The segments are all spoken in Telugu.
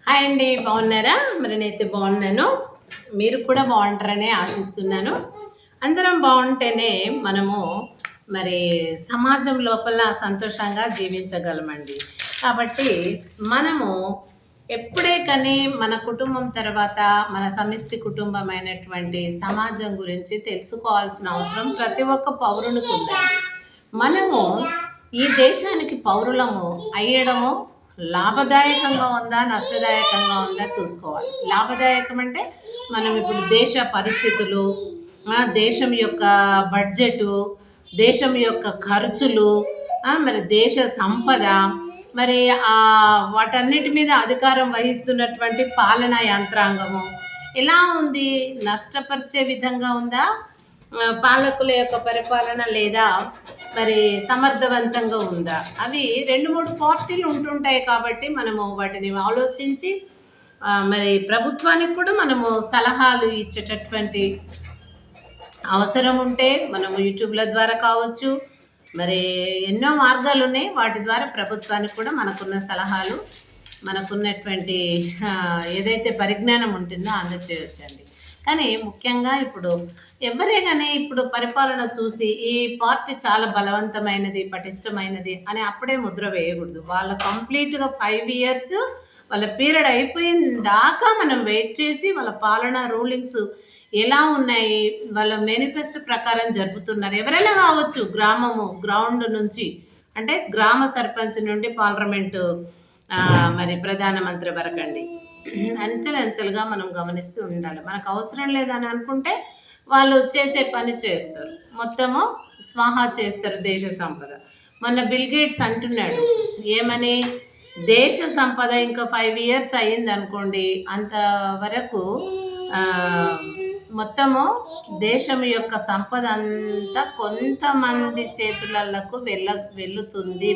హాయ్ అండి, బాగున్నారా? మరి నేనైతే బాగున్నాను. మీరు కూడా బాగుంటారనే ఆశిస్తున్నాను. అందరం బాగుంటేనే మనము మరి సమాజం లోపల సంతోషంగా జీవించగలమండి. కాబట్టి మనము ఎప్పుడే కానీ మన కుటుంబం తర్వాత మన సమిష్టి కుటుంబమైనటువంటి సమాజం గురించి తెలుసుకోవాల్సిన అవసరం ప్రతి ఒక్క పౌరునికి ఉందండి. మనము ఈ దేశానికి పౌరులము అయ్యడము లాభదాయకంగా ఉందా నష్టదాయకంగా ఉందా చూసుకోవాలి. లాభదాయకం అంటే మనం ఇప్పుడు దేశ పరిస్థితులు, దేశం యొక్క బడ్జెటు, దేశం యొక్క ఖర్చులు, మరి దేశ సంపద, మరి వాటన్నిటి మీద అధికారం వహిస్తున్నటువంటి పాలనా యంత్రాంగము ఎలా ఉంది? నష్టపరిచే విధంగా ఉందా? పాలకుల యొక్క పరిపాలన లేదా మరి సమర్థవంతంగా ఉందా? అవి 2-3 పార్టీలు ఉంటుంటాయి కాబట్టి మనము వాటిని ఆలోచించి మరి ప్రభుత్వానికి కూడా మనము సలహాలు ఇచ్చేటటువంటి అవసరం ఉంటే మనము యూట్యూబ్ల ద్వారా కావచ్చు, మరి ఎన్నో మార్గాలు ఉన్నాయి. వాటి ద్వారా ప్రభుత్వానికి కూడా మనకున్న సలహాలు, మనకున్నటువంటి ఏదైతే పరిజ్ఞానం ఉంటుందో అందచేయొచ్చండి. కానీ ముఖ్యంగా ఇప్పుడు ఎవరైనా ఇప్పుడు పరిపాలన చూసి ఈ పార్టీ చాలా బలవంతమైనది, పటిష్టమైనది అని అప్పుడే ముద్ర వేయకూడదు. వాళ్ళు కంప్లీట్గా 5 ఇయర్స్ వాళ్ళ పీరియడ్ అయిపోయిన దాకా మనం వెయిట్ చేసి వాళ్ళ పాలన రూలింగ్స్ ఎలా ఉన్నాయి, వాళ్ళ మేనిఫెస్టో ప్రకారం జరుపుతున్నారు. ఎవరైనా కావచ్చు, గ్రౌండ్ నుంచి అంటే గ్రామ సర్పంచ్ నుండి పార్లమెంటు మరి ప్రధానమంత్రి వరకండి అంచెలుగా మనం గమనిస్తూ ఉండాలి. మనకు అవసరం లేదని అనుకుంటే వాళ్ళు చేసే పని చేస్తారు, మొత్తము స్వాహా చేస్తారు దేశ సంపద. మొన్న బిల్ గేట్స్ అంటున్నాడు ఏమని, దేశ సంపద ఇంకా 5 ఇయర్స్ అయ్యింది అనుకోండి, అంతవరకు మొత్తము దేశం యొక్క సంపద అంతా కొంతమంది చేతులకు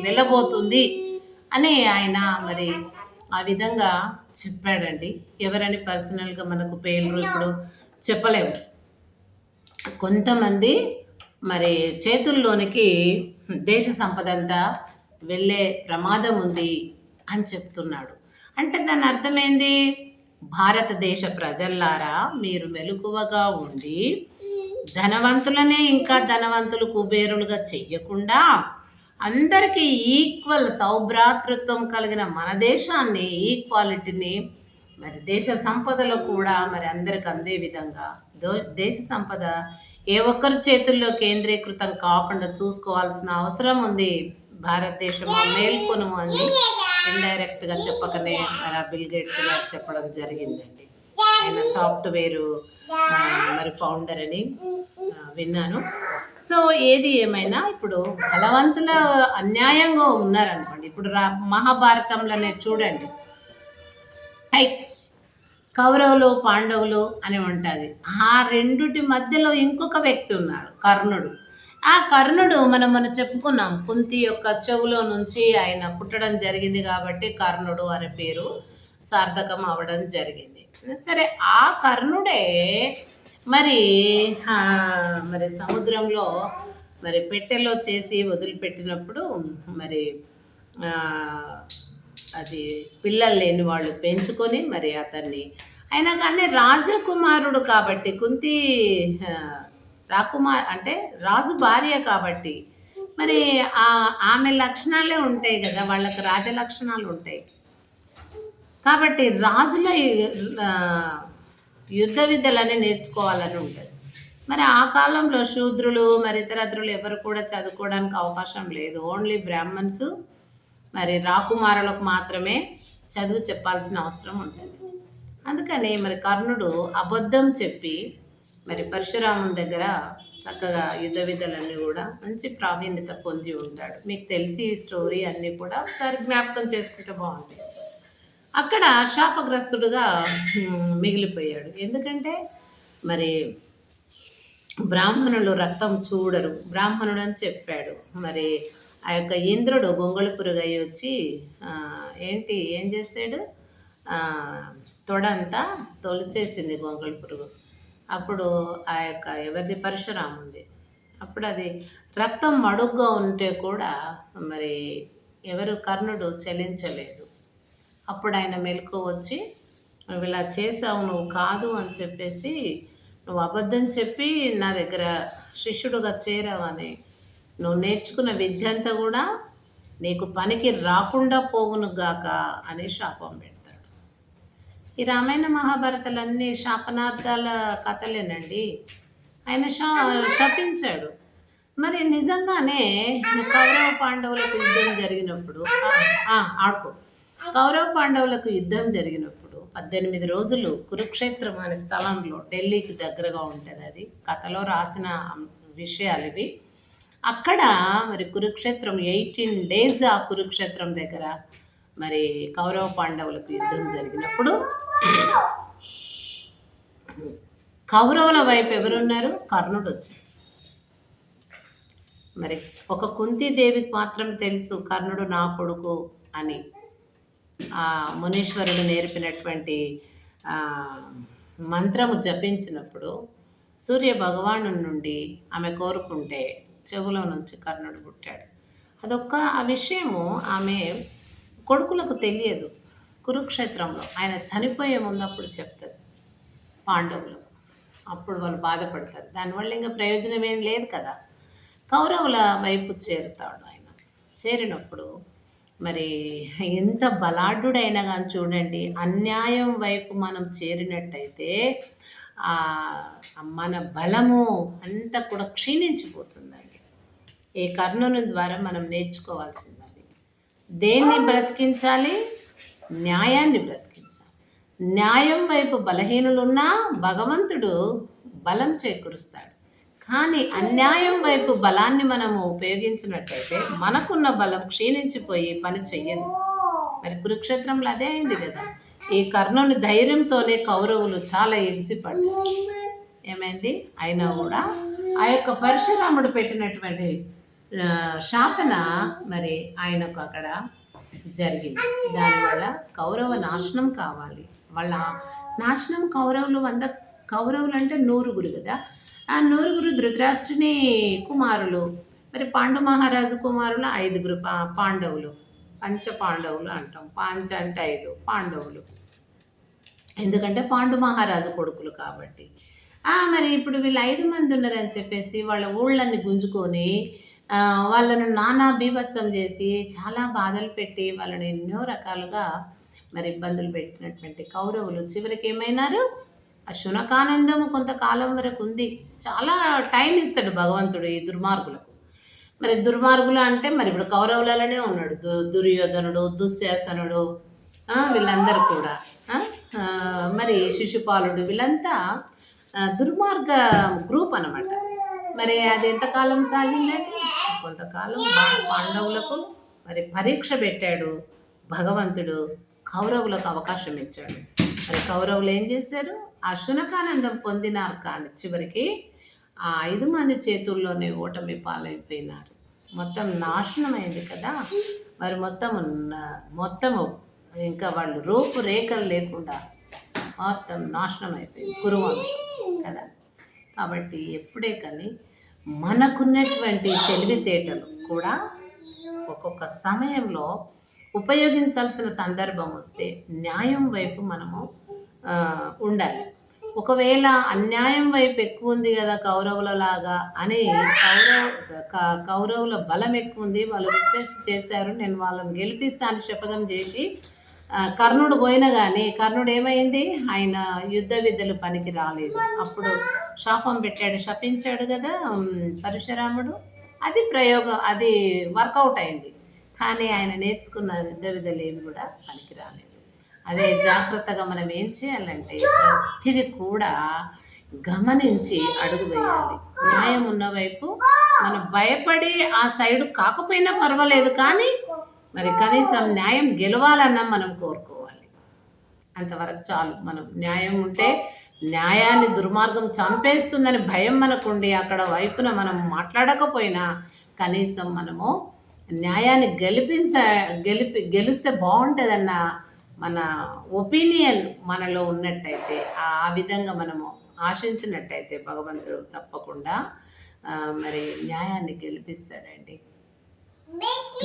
వెళ్ళబోతుంది అని ఆయన మరి ఆ విధంగా చెప్పాడండి. ఎవరని పర్సనల్గా మనకు పేర్లు ఇప్పుడు చెప్పలేము. కొంతమంది మరి చేతుల్లోనికి దేశ సంపద అంతా వెళ్ళే ప్రమాదం ఉంది అని చెప్తున్నాడు. అంటే దాని అర్థమైంది, భారతదేశ ప్రజల్లారా మీరు మెలకువగా ఉండి ధనవంతులనే ఇంకా ధనవంతులు కుబేరులుగా చెయ్యకుండా అందరికీ ఈక్వల్ సౌభ్రాతృత్వం కలిగిన మన దేశాన్ని, ఈక్వాలిటీని మరి దేశ సంపదలో కూడా మరి అందరికి అందే విధంగా దేశ సంపద ఏ ఒక్కరి చేతుల్లో కేంద్రీకృతం కాకుండా చూసుకోవాల్సిన అవసరం ఉంది. భారతదేశం మేల్కొను అని ఇండైరెక్ట్గా చెప్పకనే మరి బిల్ గేట్స్ గారు చెప్పడం జరిగిందండి. ఆయన సాఫ్ట్వేరు మరి ఫౌండర్ అని విన్నాను. సో ఏది ఏమైనా ఇప్పుడు బలవంతుల అన్యాయంగా ఉన్నారనుకోండి. ఇప్పుడు మహాభారతంలోనే చూడండి, కౌరవులు పాండవులు అని ఉంటుంది. ఆ రెండుటి మధ్యలో ఇంకొక వ్యక్తి ఉన్నాడు, కర్ణుడు. ఆ కర్ణుడు మనం చెప్పుకున్నాం, కుంతి యొక్క చెవులో నుంచి ఆయన పుట్టడం జరిగింది కాబట్టి కర్ణుడు అనే పేరు సార్థకం అవ్వడం జరిగింది. సరే, ఆ కర్ణుడే మరి మరి సముద్రంలో మరి పెట్టెలో చేసి వదిలిపెట్టినప్పుడు మరి అది పిల్లలు లేని వాళ్ళు పెంచుకొని మరి అతన్ని, అయినా కానీ రాజకుమారుడు కాబట్టి కుంతి అంటే రాజు భార్య కాబట్టి మరి ఆమె లక్షణాలే ఉంటాయి కదా, వాళ్ళకి రాజ లక్షణాలు ఉంటాయి కాబట్టి రాజుల యుద్ధ విద్యలని నేర్చుకోవాలని ఉంటుంది. మరి ఆ కాలంలో శూద్రులు మరి ఇతరత్రులు ఎవరు కూడా చదువుకోవడానికి అవకాశం లేదు. ఓన్లీ బ్రాహ్మణ్స్ మరి రాకుమారులకు మాత్రమే చదువు చెప్పాల్సిన అవసరం ఉంటుంది. అందుకని మరి కర్ణుడు అబద్ధం చెప్పి మరి పరశురాముని దగ్గర చక్కగా యుద్ధ విద్యలన్నీ కూడా మంచి ప్రావీణ్యత పొంది ఉంటాడు. మీకు తెలిసి ఈ స్టోరీ అన్నీ కూడా ఒకసారి జ్ఞాపకం చేసుకుంటే బాగుంటాయి. అక్కడ శాపగ్రస్తుడుగా మిగిలిపోయాడు. ఎందుకంటే మరి బ్రాహ్మణులు రక్తం చూడరు, బ్రాహ్మణుడు అని చెప్పాడు. మరి ఆ యొక్క ఇంద్రుడు గొంగళి పురుగై వచ్చి ఏం చేశాడు, తొడంతా తొలిచేసింది గొంగళి పురుగు. అప్పుడు ఆ యొక్క ఎవరిది, పరశురాముంది. అప్పుడు అది రక్తం మడుగ్గా ఉంటే కూడా మరి కర్ణుడు చెల్లించలేదు. అప్పుడు ఆయన మెలకు వచ్చి, నువ్వు ఇలా చేసావు, నువ్వు కాదు అని చెప్పేసి, నువ్వు అబద్ధం చెప్పి నా దగ్గర శిష్యుడుగా చేరావని, నువ్వు నేర్చుకున్న విద్య అంతా కూడా నీకు పనికి రాకుండా పోవును గాక అని శాపం పెడతాడు. ఈ రామాయణ మహాభారతాలన్నీ శాపనార్థాల కథలేనండి. ఆయన శపించాడు. మరి నిజంగానే కౌరవ పాండవులకు యుద్ధం జరిగినప్పుడు ఆడుకో కౌరవ పాండవులకు యుద్ధం జరిగినప్పుడు 18 రోజులు కురుక్షేత్రం అనే స్థలంలో, ఢిల్లీకి దగ్గరగా ఉంటుంది, అది కథలో రాసిన విషయాలు ఇవి. అక్కడ మరి కురుక్షేత్రం 18 days ఆ కురుక్షేత్రం దగ్గర మరి కౌరవ పాండవులకు యుద్ధం జరిగినప్పుడు కౌరవుల వైపు ఎవరున్నారు? కర్ణుడు వచ్చాడు. మరి ఒక కుంతీదేవికి మాత్రం తెలుసు కర్ణుడు నా కొడుకు అని. ఆ మునీశ్వరుడు నేర్పినటువంటి మంత్రము జపించినప్పుడు సూర్య భగవాను నుండి ఆమె కోరుకుంటే చెవులో నుంచి కర్ణుడు పుట్టాడు. అదొక్క ఆ విషయము ఆమె కొడుకులకు తెలియదు. కురుక్షేత్రంలో ఆయన చనిపోయే ముందు అప్పుడు చెప్తుంది పాండవులకు. అప్పుడు వాళ్ళు బాధపడతారు. దానివల్ల ఇంకా ప్రయోజనం ఏం లేదు కదా. కౌరవుల వైపు చేరుతాడు ఆయన. చేరినప్పుడు మరి ఎంత బలాఢ్యుడైనా కానీ చూడండి, అన్యాయం వైపు మనం చేరినట్టయితే మన బలము అంతా కూడా క్షీణించిపోతుందండి. ఈ కర్ణుని ద్వారా మనం నేర్చుకోవాల్సింది దేన్ని బ్రతికించాలి? న్యాయాన్ని బ్రతికించాలి. న్యాయం వైపు బలహీనులున్నా భగవంతుడు బలం చేకూరుస్తాడు. కానీ అన్యాయం వైపు బలాన్ని మనము ఉపయోగించినట్టయితే మనకున్న బలం క్షీణించిపోయి పని చెయ్యదు. మరి కురుక్షేత్రంలో అదే అయింది కదా. ఈ కర్ణుని ధైర్యంతోనే కౌరవులు చాలా ఎగిసిపడ్డారు. ఏమైంది? అయినా కూడా ఆ యొక్క పరశురాముడు పెట్టినటువంటి శాపన మరి ఆయనకు అక్కడ జరిగింది. దానివల్ల కౌరవ నాశనం కావాలి. వాళ్ళ నాశనం కౌరవులు అంటే 100 కదా. ఆ 100 ధృతరాష్ట్రుని కుమారులు. మరి పాండు మహారాజు కుమారులు 5 పాండవులు. పంచ పాండవులు అంటాం. పాంచ అంటే 5 పాండవులు, ఎందుకంటే పాండు మహారాజు కొడుకులు కాబట్టి. మరి ఇప్పుడు వీళ్ళు 5 మంది ఉన్నారని చెప్పేసి వాళ్ళ ఊళ్ళన్ని గుంజుకొని వాళ్ళను నానా బీభత్సం చేసి చాలా బాధలు పెట్టి వాళ్ళని ఎన్నో రకాలుగా మరి ఇబ్బందులు పెట్టినటువంటి కౌరవులు చివరికి ఏమైనారు? ఆ శునకానందం కొంతకాలం వరకు ఉంది. చాలా టైం ఇస్తాడు భగవంతుడు ఈ దుర్మార్గులకు. మరి దుర్మార్గులు అంటే మరి ఇప్పుడు కౌరవులలోనే ఉన్నాడు దుర్యోధనుడు, దుశ్శాసనుడు, వీళ్ళందరూ కూడా మరి శిశుపాలుడు, వీళ్ళంతా దుర్మార్గ గ్రూప్ అన్నమాట. మరి అది ఎంతకాలం సాగిందంటే కొంతకాలం పాండవులకు మరి పరీక్ష పెట్టాడు భగవంతుడు. కౌరవులకు అవకాశం ఇచ్చాడు. మరి కౌరవులు ఏం చేశారు? ఆ శునకానందం పొందినారు. కానీ చివరికి ఆ 5 మంది చేతుల్లోనే ఓటమి పాలైపోయినారు. మొత్తం నాశనమైంది కదా. మరి మొత్తము ఇంకా వాళ్ళు రూపురేఖలు లేకుండా మొత్తం నాశనం అయిపోయింది కురువంశం కదా. కాబట్టి ఎప్పుడే కానీ మనకున్నటువంటి తెలివితేటలు కూడా ఒక్కొక్క సమయంలో ఉపయోగించాల్సిన సందర్భం వస్తే న్యాయం వైపు మనము ఉండాలి. ఒకవేళ అన్యాయం వైపు ఎక్కువ ఉంది కదా కౌరవుల లాగా అని కౌరవుల బలం ఎక్కువ ఉంది, వాళ్ళు రిక్వెస్ట్ చేశారు, నేను వాళ్ళని గెలిపిస్తాను శపథం చేసి కర్ణుడు పోయినా కానీ కర్ణుడు ఏమైంది? ఆయన యుద్ధ విద్యలు పనికి రాలేదు. అప్పుడు శాపం పెట్టాడు, శపించాడు కదా పరశురాముడు. అది వర్కౌట్ అయింది. కానీ ఆయన నేర్చుకున్న యుద్ధ విద్యలు ఏవి కూడా పనికి రాలేదు. అదే జాగ్రత్తగా మనం ఏం చేయాలంటే ప్రతిది కూడా గమనించి అడుగు వేయాలి. న్యాయం ఉన్న వైపు మనం భయపడి ఆ సైడు కాకపోయినా పర్వాలేదు, కానీ మరి కనీసం న్యాయం గెలవాలన్నా మనం కోరుకోవాలి. అంతవరకు చాలు. మనం న్యాయం ఉంటే న్యాయాన్ని దుర్మార్గం చంపేస్తుందని భయం మనకుండి అక్కడ వైపున మనం మాట్లాడకపోయినా కనీసం మనము న్యాయాన్ని గెలిస్తే బాగుంటుందన్న మన ఒపీనియన్ మనలో ఉన్నట్టయితే, ఆ విధంగా మనము ఆశించినట్టయితే భగవంతుడు తప్పకుండా మరి న్యాయాన్ని గెలిపిస్తాడండి.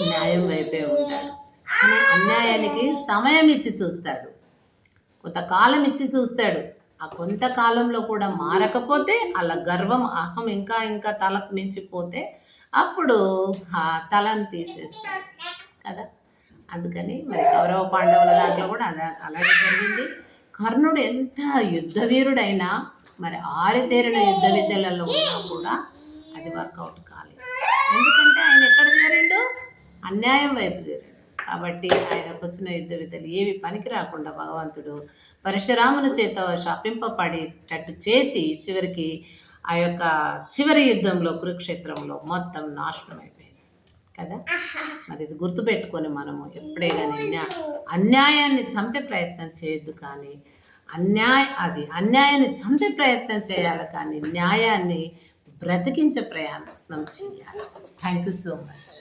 న్యాయం వైపే ఉంటాడు. కానీ అన్యాయానికి సమయం ఇచ్చి చూస్తాడు, కొంతకాలం ఇచ్చి చూస్తాడు. ఆ కొంతకాలంలో కూడా మారకపోతే అలా గర్వం అహం ఇంకా ఇంకా తలకు మించిపోతే అప్పుడు ఆ తలను తీసేస్తాడు కదా. అందుకని మరి కౌరవ పాండవుల దాంట్లో కూడా అలాగే జరిగింది. కర్ణుడు ఎంత యుద్ధ వీరుడైనా మరి ఆరితేరిన యుద్ధ విద్యలలో ఉన్నా కూడా అది వర్కౌట్ కాలేదు. ఎందుకంటే ఆయన ఎక్కడ చేరిండు? అన్యాయం వైపు చేరిండు. కాబట్టి ఆయనకు వచ్చిన యుద్ధ విద్యలు ఏవి పనికి రాకుండా భగవంతుడు పరశురాముని చేత శపింపబడేటట్టు చేసి చివరికి ఆ యొక్క చివరి యుద్ధంలో కురుక్షేత్రంలో మొత్తం నాశనం అయిపోయింది కదా. మరి ఇది గుర్తుపెట్టుకొని మనము ఎప్పుడే కానీ అన్యాయాన్ని చంపే ప్రయత్నం చేయొద్దు, కానీ అన్యాయాన్ని చంపే ప్రయత్నం చేయాలి, కానీ న్యాయాన్ని బ్రతికించే ప్రయత్నం చేయాలి. Thank you so much.